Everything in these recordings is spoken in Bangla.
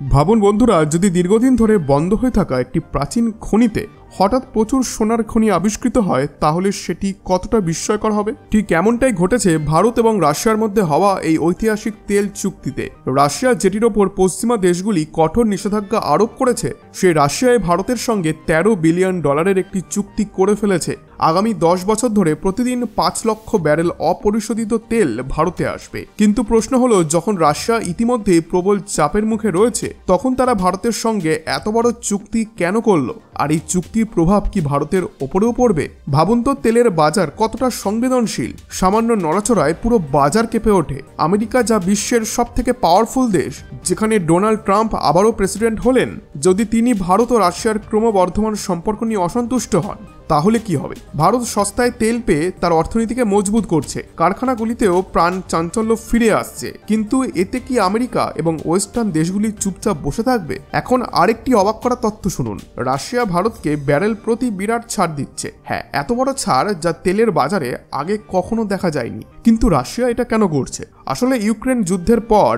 ভাবুন বন্ধুরা, যদি দীর্ঘদিন ধরে বন্ধ হয়ে থাকা একটি প্রাচীন খনিতে হঠাৎ প্রচুর সোনার খনি আবিষ্কৃত হয়, তাহলে সেটি কতটা বিস্ময়কর হবে। ঠিক এমনটাই ঘটেছে ভারত এবং রাশিয়ার মধ্যে হওয়া এই ঐতিহাসিক তেল চুক্তিতে। রাশিয়া যেটির ওপর পশ্চিমা দেশগুলি কঠোর নিষেধাজ্ঞা আরোপ করেছে, সেই রাশিয়ায় ভারতের সঙ্গে $13 বিলিয়ন একটি চুক্তি করে ফেলেছে। আগামী 10 বছর ধরে প্রতিদিন 5 লক্ষ ব্যারেল অপরিশোধিত তেল ভারতে আসবে। কিন্তু প্রশ্ন হলো, যখন রাশিয়া ইতিমধ্যে প্রবল চাপের মুখে রয়েছে, তখন তারা ভারতের সঙ্গে এত বড় চুক্তি কেন করলো? আর এই চুক্তির প্রভাব কি ভারতের ওপরেও পড়বে? ভাবুন তো, তেলের বাজার কতটা সংবেদনশীল। সামান্য নড়াচড়ায় পুরো বাজার কেঁপে ওঠে। আমেরিকা যা বিশ্বের সবথেকে পাওয়ারফুল দেশ, যেখানে ডোনাল্ড ট্রাম্প আবারও প্রেসিডেন্ট হলেন, যদি তিনি ভারত ও রাশিয়ার ক্রমবর্ধমান সম্পর্ক নিয়ে অসন্তুষ্ট হন, তাহলে কি হবে? ভারত সস্তায় তেল পেয়ে তার অর্থনীতিকে মজবুত করছে, কারখানাগুলিতেও প্রাণ চাঞ্চল্য ফিরে আসছে। কিন্তু এতে কি আমেরিকা এবং ওয়েস্টার্ন দেশগুলি চুপচাপ বসে থাকবে? এখন আরেকটি অবাক করা তথ্য শুনুন। রাশিয়া ভারতকে ব্যারেল প্রতি বিরাট ছাড় দিচ্ছে। হ্যাঁ, এত বড় ছাড় যা তেলের বাজারে আগে কখনো দেখা যায়নি। কিন্তু রাশিয়া এটা কেন করছে? আসলে ইউক্রেন যুদ্ধের পর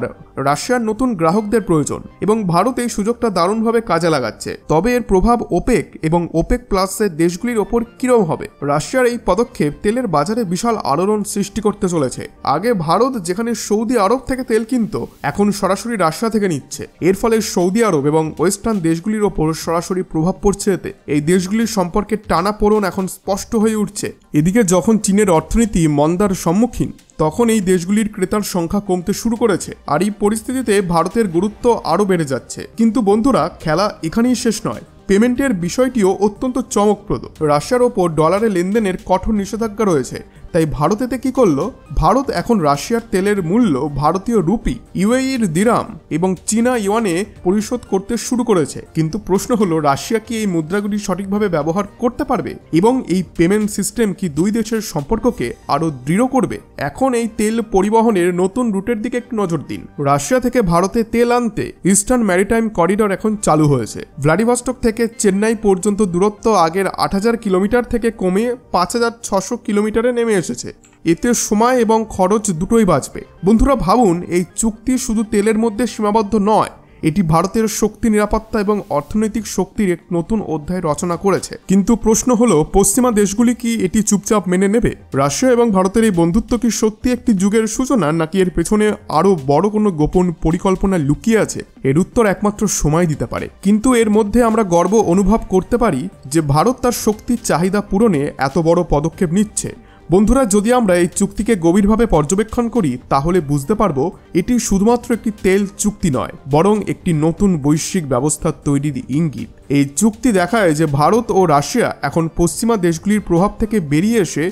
রাশিয়ার নতুন গ্রাহকদের প্রয়োজন এবং ভারত এই সুযোগটা দারুণভাবে কাজে লাগাচ্ছে। তবে এর প্রভাব ওপেক এবং ওপেক প্লাসের দেশগুলির ওপর কিরকম হবে? রাশিয়ার এই পদক্ষেপ তেলের বাজারে বিশাল আলোড়ন সৃষ্টি করতে চলেছে। আগে ভারত যেখানে সৌদি আরব থেকে তেল কিনত, এখন সরাসরি রাশিয়া থেকে নিচ্ছে। এর ফলে সৌদি আরব এবং ওয়েস্টার্ন দেশগুলির ওপর সরাসরি প্রভাব পড়ছে। এতে এই দেশগুলির সম্পর্কে টানাপোড়েন এখন স্পষ্ট হয়ে উঠছে। এদিকে যখন চীনের অর্থনীতি মন্দার সম্মুখীন, তখন এই দেশগুলির ক্রেতার সংখ্যা কমতে শুরু করেছে। আর এই পরিস্থিতিতে ভারতের গুরুত্ব আরও বেড়ে যাচ্ছে। কিন্তু বন্ধুরা, খেলা এখানেই শেষ নয়। পেমেন্টের বিষয়টিও অত্যন্ত চমকপ্রদ। রাশিয়ার ওপর ডলারে লেনদেনের কঠোর নিষেধাজ্ঞা রয়েছে। তাই ভারত এতে কি করলো? ভারত এখন রাশিয়ার তেলের মূল্য ভারতীয় রুপি, ইউএইর দিরাম এবং চীনা ইউয়ানে পরিশোধ করতে শুরু করেছে। কিন্তু প্রশ্ন হলো, রাশিয়া কি এই মুদ্রাগুলি সঠিকভাবে ব্যবহার করতে পারবে? এবং এই পেমেন্ট সিস্টেম কি দুই দেশের সম্পর্ককে আরও দৃঢ় করবে? এখন এই তেল পরিবহনের নতুন রুটের দিকে একটু নজর দিন। রাশিয়া থেকে ভারতে তেল আনতে ইস্টার্ন ম্যারিটাইম করিডর এখন চালু হয়েছে। ভ্লাদিভস্টক থেকে চেন্নাই পর্যন্ত দূরত্ব আগের 8000 কিলোমিটার থেকে কমে 5600 কিলোমিটারে নেমে এসেছে। এতে সময় এবং খরচ দুটোই বাঁচবে। বন্ধুরা ভাবুন, এই চুক্তি শুধু তেলের মধ্যে সীমাবদ্ধ নয়, এটি ভারতের শক্তি, নিরাপত্তা এবং অর্থনৈতিক শক্তির এক নতুন অধ্যায় রচনা করেছে। কিন্তু প্রশ্ন হলো, পশ্চিমা দেশগুলি কি এটি চুপচাপ মেনে নেবে? রাশিয়া এবং ভারতের এই বন্ধুত্ব কি সত্যি একটি যুগের সূচনা, নাকি এর পেছনে আরও বড় কোনো গোপন পরিকল্পনা লুকিয়ে আছে? এর উত্তর একমাত্র সময় দিতে পারে। কিন্তু এর মধ্যে আমরা গর্ব অনুভব করতে পারি যে ভারত তার শক্তির চাহিদা পূরণে এত বড় পদক্ষেপ নিচ্ছে। বন্ধুরা, যদি আমরা এই চুক্তিকে গভীরভাবে পর্যবেক্ষণ করি, তাহলে বুঝতে পারবো এটি শুধুমাত্র একটি তেল চুক্তি নয়, বরং একটি নতুন বৈশ্বিক ব্যবস্থা তৈরির ইঙ্গিত। এই চুক্তি দেখায় যে ভারত ও রাশিয়া এখন পশ্চিমা দেশগুলির প্রভাব থেকে বেরিয়ে এসে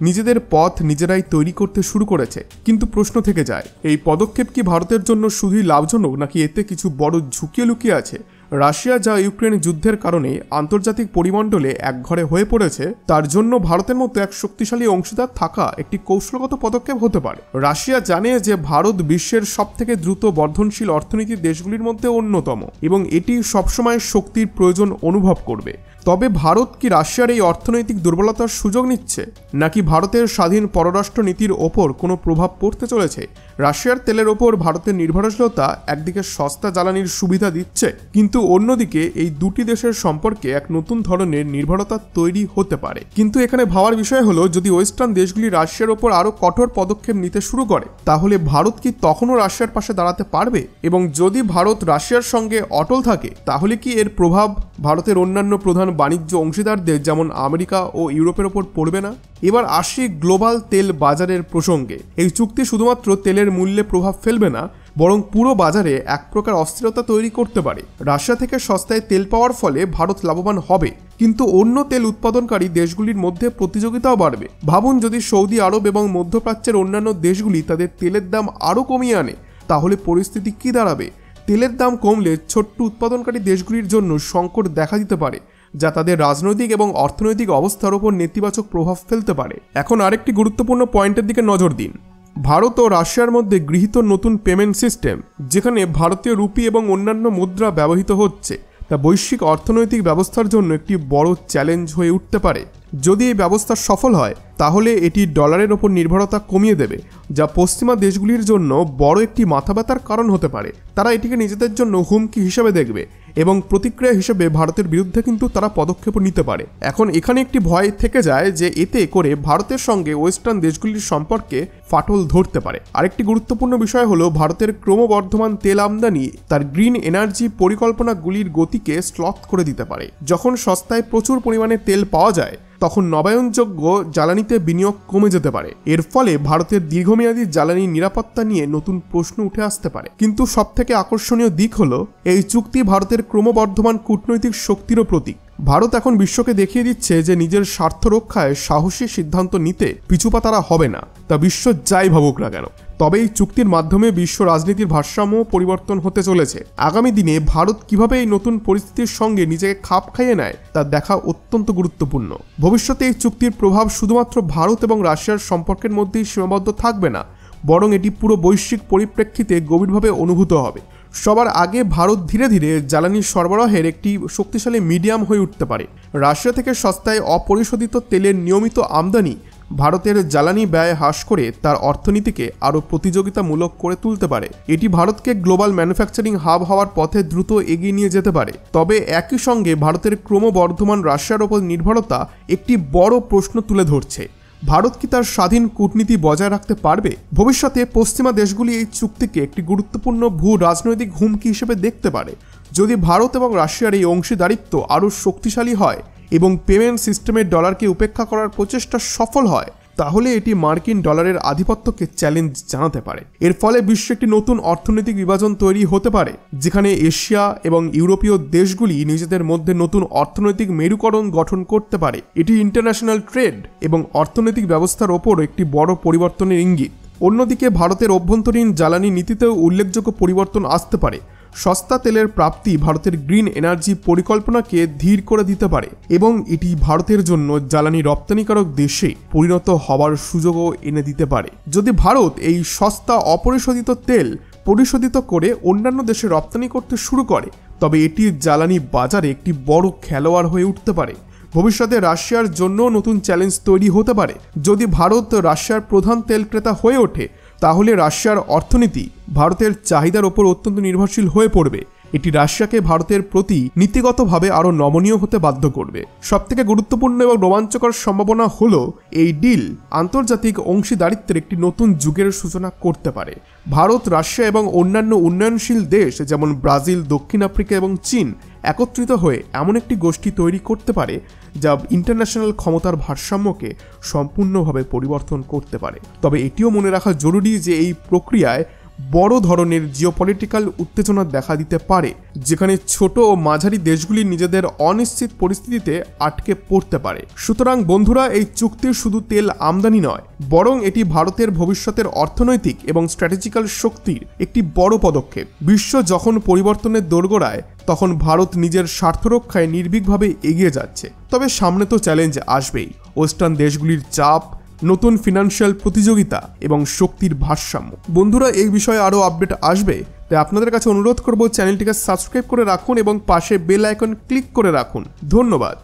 নিজেদের পথ নিজেরাই তৈরি করতে শুরু করেছে। কিন্তু প্রশ্ন থেকে যায়, এই পদক্ষেপ কি ভারতের জন্য শুধুই লাভজনক, নাকি এতে কিছু বড় ঝুঁকি লুকিয়ে আছে? রাশিয়া যা ইউক্রেন যুদ্ধের কারণে আন্তর্জাতিক পরিমণ্ডলে একঘরে হয়ে পড়েছে, তার জন্য ভারতের মতো এক শক্তিশালী অংশীদার থাকা একটি কৌশলগত পদক্ষেপ হতে পারে। রাশিয়া জানে যে ভারত বিশ্বের সবথেকে দ্রুত বর্ধনশীল অর্থনীতির দেশগুলির মধ্যে অন্যতম এবং এটি সবসময় শক্তির প্রয়োজন অনুভব করবে। তবে ভারত কি রাশিয়ার এই অর্থনৈতিক দুর্বলতার সুযোগ নিচ্ছে, নাকি ভারতের স্বাধীন পররাষ্ট্র নীতির ওপর কোনো প্রভাব পড়তে চলেছে? রাশিয়ার তেলের ওপর ভারতের নির্ভরশীলতা একদিকে সস্তা জ্বালানির সুবিধা দিচ্ছে, কিন্তু অন্যদিকে এই দুটি দেশের সম্পর্কে এক নতুন ধরনের নির্ভরতা তৈরি হতে পারে। কিন্তু এখানে ভাবার বিষয় হলো, যদি ওয়েস্টার্ন দেশগুলি রাশিয়ার ওপর আরও কঠোর পদক্ষেপ নিতে শুরু করে, তাহলে ভারত কি তখনও রাশিয়ার পাশে দাঁড়াতে পারবে? এবং যদি ভারত রাশিয়ার সঙ্গে অটল থাকে, তাহলে কি এর প্রভাব ভারতের অন্যান্য প্রধান বাণিজ্য অংশীদারদের যেমন আমেরিকা ও ইউরোপের ওপর পড়বে না? এবার আসি গ্লোবাল তেল বাজারের প্রসঙ্গে। এই চুক্তি শুধুমাত্র তেলের মূল্যে প্রভাব ফেলবে না, বরং পুরো বাজারে এক প্রকার অস্থিরতা তৈরি করতে পারে। রাশিয়া থেকে সস্তায় তেল পাওয়ার ফলে ভারত লাভবান হবে, কিন্তু অন্য তেল উৎপাদনকারী দেশগুলির মধ্যে প্রতিযোগিতাও বাড়বে। ভাবুন, যদি সৌদি আরব এবং মধ্যপ্রাচ্যের অন্যান্য দেশগুলি তাদের তেলের দাম আরও কমিয়ে আনে, তাহলে পরিস্থিতি কি দাঁড়াবে? তেলের দাম কমলে ছোট্ট উৎপাদনকারী দেশগুলির জন্য সংকট দেখা দিতে পারে, যা তাদের রাজনৈতিক এবং অর্থনৈতিক অবস্থার উপর নেতিবাচক প্রভাব ফেলতে পারে। এখন আরেকটি গুরুত্বপূর্ণ পয়েন্টের দিকে নজর দিন। ভারত ও রাশিয়ার মধ্যে গৃহীত নতুন পেমেন্ট সিস্টেম, যেখানে ভারতীয় রুপি এবং অন্যান্য মুদ্রা ব্যবহৃত হচ্ছে, তা বৈশ্বিক অর্থনৈতিক ব্যবস্থার জন্য একটি বড় চ্যালেঞ্জ হয়ে উঠতে পারে। যদি এই ব্যবস্থা সফল হয় তাহলে এটি ডলারের ওপর নির্ভরতা কমিয়ে দেবে, যা পশ্চিমা দেশগুলির জন্য বড় একটি মাথা ব্যথার কারণ হতে পারে। তারা এটিকে নিজেদের জন্য হুমকি হিসেবে দেখবে এবং প্রতিক্রিয়া হিসেবে ভারতের বিরুদ্ধে কিন্তু তারা পদক্ষেপও নিতে পারে। এখন এখানে একটি ভয় থেকে যায় যে এতে করে ভারতের সঙ্গে ওয়েস্টার্ন দেশগুলির সম্পর্কে ফাটল ধরতে পারে। আরেকটি গুরুত্বপূর্ণ বিষয় হলো ভারতের ক্রমবর্ধমান তেল আমদানি তার গ্রিন এনার্জি পরিকল্পনাগুলির গতিকে স্লথ করে দিতে পারে। যখন সস্তায় প্রচুর পরিমাণে তেল পাওয়া যায় তখন নবায়নযোগ্য জ্বালানিতে বিনিয়োগ কমে যেতে পারে। এর ফলে ভারতের দীর্ঘমেয়াদী জ্বালানি নিরাপত্তা নিয়ে নতুন প্রশ্ন উঠে আসতে পারে। কিন্তু সবথেকে আকর্ষণীয় দিক হলো এই চুক্তি ভারতের ক্রমবর্ধমান কূটনৈতিক শক্তিরও প্রতীক। ভারত এখন বিশ্বকে দেখিয়ে দিচ্ছে যে নিজের স্বার্থ রক্ষায় সাহসী সিদ্ধান্ত নিতে পিছুপা তারা হবে না, তা বিশ্ব যাই ভাবুক না কেন। তবে এই চুক্তির মাধ্যমে বিশ্ব রাজনীতির ভারসাম্য পরিবর্তন হতে চলেছে। আগামী দিনে ভারত কিভাবে এই নতুন পরিস্থিতির সঙ্গে নিজেকে খাপ খাইয়ে নেয় তা দেখা অত্যন্ত গুরুত্বপূর্ণ। ভবিষ্যতে এই চুক্তির প্রভাব শুধুমাত্র ভারত এবং রাশিয়ার সম্পর্কের মধ্যেই সীমাবদ্ধ থাকবে না, বরং এটি পুরো বৈশ্বিক পরিপ্রেক্ষিতে গভীরভাবে অনুভূত হবে। সবার আগে ভারত ধীরে ধীরে জ্বালানি সরবরাহের একটি শক্তিশালী মিডিয়াম হয়ে উঠতে পারে। রাশিয়া থেকে সস্তায় অপরিশোধিত তেলের নিয়মিত আমদানি ভারতের জ্বালানি ব্যয় হ্রাস করে তার অর্থনীতিকে আরও প্রতিযোগিতামূলক করে তুলতে পারে। এটি ভারতকে গ্লোবাল ম্যানুফ্যাকচারিং হাব হওয়ার পথে দ্রুত এগিয়ে নিয়ে যেতে পারে। তবে একই সঙ্গে ভারতের ক্রমবর্ধমান রাশিয়ার ওপর নির্ভরতা একটি বড় প্রশ্ন তুলে ধরছে। ভারত কি তার স্বাধীন কূটনীতি বজায় রাখতে পারবে? ভবিষ্যতে পশ্চিমা দেশগুলি এই চুক্তিকে একটি গুরুত্বপূর্ণ ভূ রাজনৈতিক হুমকি হিসেবে দেখতে পারে। যদি ভারত এবং রাশিয়ার এই অংশীদারিত্ব আরও শক্তিশালী হয় এবং পেমেন্ট সিস্টেমের ডলারকে উপেক্ষা করার প্রচেষ্টা সফল হয়, তাহলে এটি মার্কিন ডলারের আধিপত্যকে চ্যালেঞ্জ জানাতে পারে। এর ফলে বিশ্বে একটি নতুন অর্থনৈতিক বিভাজন তৈরি হতে পারে, যেখানে এশিয়া এবং ইউরোপীয় দেশগুলি নিজেদের মধ্যে নতুন অর্থনৈতিক মেরুকরণ গঠন করতে পারে। এটি ইন্টারন্যাশনাল ট্রেড এবং অর্থনৈতিক ব্যবস্থার ওপর একটি বড় পরিবর্তনের ইঙ্গিত। অন্যদিকে ভারতের অভ্যন্তরীণ জ্বালানি নীতিতেও উল্লেখযোগ্য পরিবর্তন আসতে পারে। সস্তা তেলের প্রাপ্তি ভারতের গ্রিন এনার্জি পরিকল্পনাকে ধীর করে দিতে পারে এবং এটি ভারতের জন্য জ্বালানি রপ্তানিকারক দেশে পরিণত হওয়ার সুযোগও এনে দিতে পারে। যদি ভারত এই সস্তা অপরিশোধিত তেল পরিশোধিত করে অন্যান্য দেশে রপ্তানি করতে শুরু করে, তবে এটি জ্বালানি বাজারে একটি বড় খেলোয়াড় হয়ে উঠতে পারে। ভবিষ্যতে রাশিয়ার জন্য নতুন চ্যালেঞ্জ তৈরি হতে পারে। যদি ভারত রাশিয়ার প্রধান তেল ক্রেতা হয়ে ওঠে, তাহলে রাশিয়ার অর্থনীতি ভারতের চাহিদার ওপর অত্যন্ত নির্ভরশীল হয়ে পড়বে। এটি রাশিয়াকে ভারতের প্রতি নীতিগতভাবে আরও নমনীয় হতে বাধ্য করবে। সবথেকে গুরুত্বপূর্ণ এবং রোমাঞ্চকর সম্ভাবনা হলো এই ডিল আন্তর্জাতিক অংশীদারিত্বের একটি নতুন যুগের সূচনা করতে পারে। ভারত, রাশিয়া এবং অন্যান্য উন্নয়নশীল দেশ যেমন ব্রাজিল, দক্ষিণ আফ্রিকা এবং চীন একত্রিত হয়ে এমন একটি গোষ্ঠী তৈরি করতে পারে যা ইন্টারন্যাশনাল ক্ষমতার ভারসাম্যকে সম্পূর্ণভাবে পরিবর্তন করতে পারে। তবে এটিও মনে রাখা জরুরি যে এই প্রক্রিয়ায় বড় ধরনের জিওপলিটিক্যাল উত্তেজনা দেখা দিতে পারে, যেখানে ছোট ও মাঝারি দেশগুলি নিজেদের অনিশ্চিত পরিস্থিতিতে আটকে পড়তে পারে। সুতরাং বন্ধুরা, এই চুক্তি শুধু তেল আমদানি নয়, বরং এটি ভারতের ভবিষ্যতের অর্থনৈতিক এবং স্ট্র্যাটেজিক্যাল শক্তির একটি বড় পদক্ষেপ। বিশ্ব যখন পরিবর্তনের দোরগোড়ায়, তখন ভারত নিজের স্বার্থ রক্ষায় নির্ভীকভাবে এগিয়ে যাচ্ছে। তবে সামনে তো চ্যালেঞ্জ আসবেই। ওয়েস্টার্ন দেশগুলির চাপ, নতুন ফিনান্সিয়াল প্রতিযোগিতা এবং শক্তির ভারসাম্য। বন্ধুরা, এই বিষয়ে আরও আপডেট আসবে, তাই আপনাদের কাছে অনুরোধ করব চ্যানেলটিকে সাবস্ক্রাইব করে রাখুন এবং পাশে বেল আইকন ক্লিক করে রাখুন। ধন্যবাদ।